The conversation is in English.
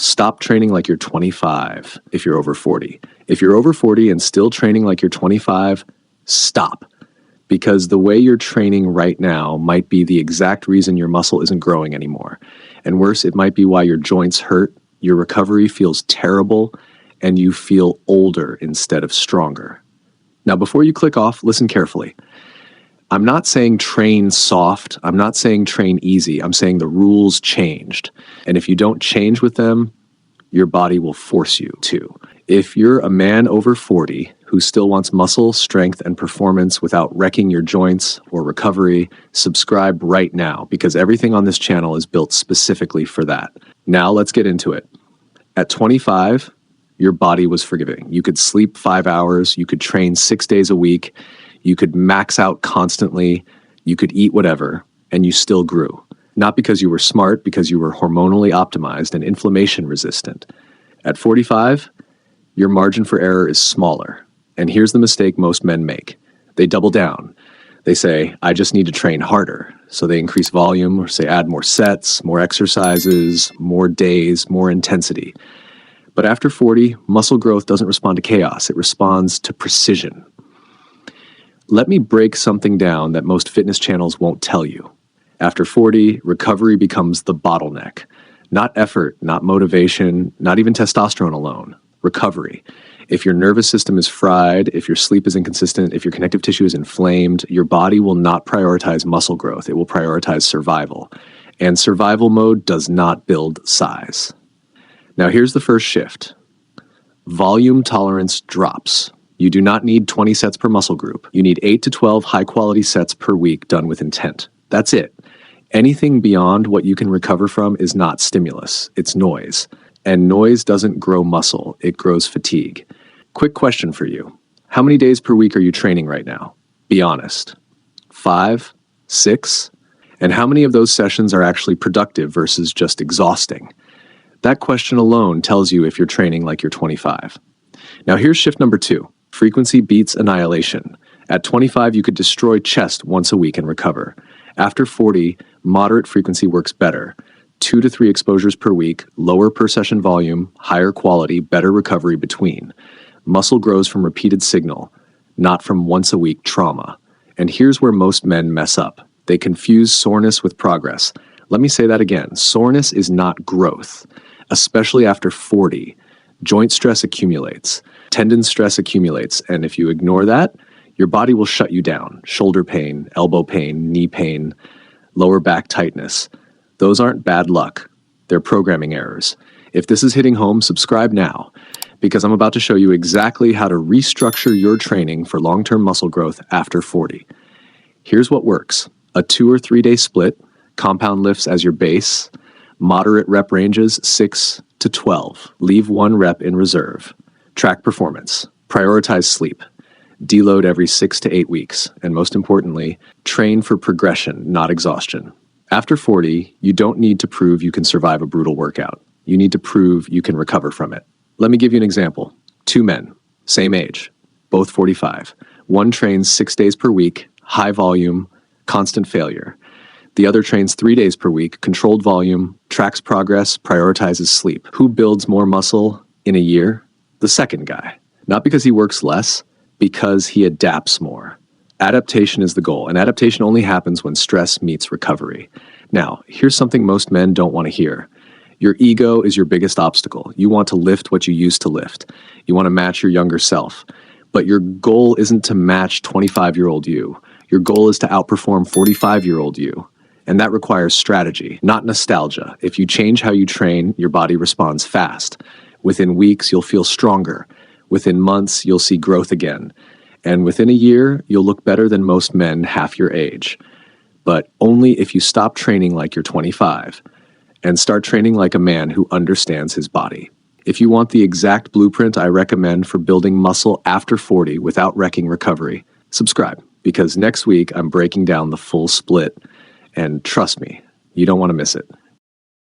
Stop training like you're 25 if you're over 40. If you're over 40 and still training like you're 25, stop. Because the way you're training right now might be the exact reason your muscle isn't growing anymore. And worse, it might be why your joints hurt, your recovery feels terrible, and you feel older instead of stronger. Now, before you click off, listen carefully. I'm not saying train soft. I'm not saying train easy. I'm saying the rules changed. And if you don't change with them, your body will force you to. If you're a man over 40 who still wants muscle, strength, and performance without wrecking your joints or recovery, subscribe right now because everything on this channel is built specifically for that. Now let's get into it. At 25, your body was forgiving. You could sleep 5 hours, you could train 6 days a week, you could max out constantly, you could eat whatever, and you still grew. Not because you were smart, because you were hormonally optimized and inflammation resistant. At 45, your margin for error is smaller. And here's the mistake most men make. They double down. They say, I just need to train harder. So they increase volume, or say add more sets, more exercises, more days, more intensity. But after 40, muscle growth doesn't respond to chaos. It responds to precision. Let me break something down that most fitness channels won't tell you. After 40, recovery becomes the bottleneck. Not effort, not motivation, not even testosterone alone. Recovery. If your nervous system is fried, if your sleep is inconsistent, if your connective tissue is inflamed, your body will not prioritize muscle growth. It will prioritize survival. And survival mode does not build size. Now here's the first shift. Volume tolerance drops. You do not need 20 sets per muscle group. You need 8 to 12 high-quality sets per week done with intent. That's it. Anything beyond what you can recover from is not stimulus. It's noise. And noise doesn't grow muscle. It grows fatigue. Quick question for you. How many days per week are you training right now? Be honest. 5? 6? And how many of those sessions are actually productive versus just exhausting? That question alone tells you if you're training like you're 25. Now here's shift number 2. Frequency beats annihilation. At 25, you could destroy chest once a week and recover. After 40, moderate frequency works better. 2 to 3 exposures per week, lower per session volume, higher quality, better recovery between. Muscle grows from repeated signal, not from once a week trauma. And here's where most men mess up. They confuse soreness with progress. Let me say that again. Soreness is not growth, especially after 40. Joint stress accumulates, tendon stress accumulates, and if you ignore that, your body will shut you down. Shoulder pain, elbow pain, knee pain, lower back tightness. Those aren't bad luck. They're programming errors. If this is hitting home, subscribe now, because I'm about to show you exactly how to restructure your training for long-term muscle growth after 40. Here's what works. A 2 or 3 day split, compound lifts as your base, moderate rep ranges 6 to 12. Leave 1 rep in reserve. Track performance. Prioritize sleep. Deload every 6 to 8 weeks. And most importantly, train for progression, not exhaustion. After 40, you don't need to prove you can survive a brutal workout. You need to prove you can recover from it. Let me give you an example. 2 men, same age, both 45. One trains 6 days per week, high volume, constant failure. The other trains 3 days per week, controlled volume, tracks progress, prioritizes sleep. Who builds more muscle in a year? The second guy. Not because he works less, because he adapts more. Adaptation is the goal, and adaptation only happens when stress meets recovery. Now, here's something most men don't want to hear. Your ego is your biggest obstacle. You want to lift what you used to lift. You want to match your younger self. But your goal isn't to match 25-year-old you. Your goal is to outperform 45-year-old you. And that requires strategy, not nostalgia. If you change how you train, your body responds fast. Within weeks, you'll feel stronger. Within months, you'll see growth again. And within a year, you'll look better than most men half your age. But only if you stop training like you're 25 and start training like a man who understands his body. If you want the exact blueprint I recommend for building muscle after 40 without wrecking recovery, subscribe, because next week I'm breaking down the full split. And trust me, you don't want to miss it.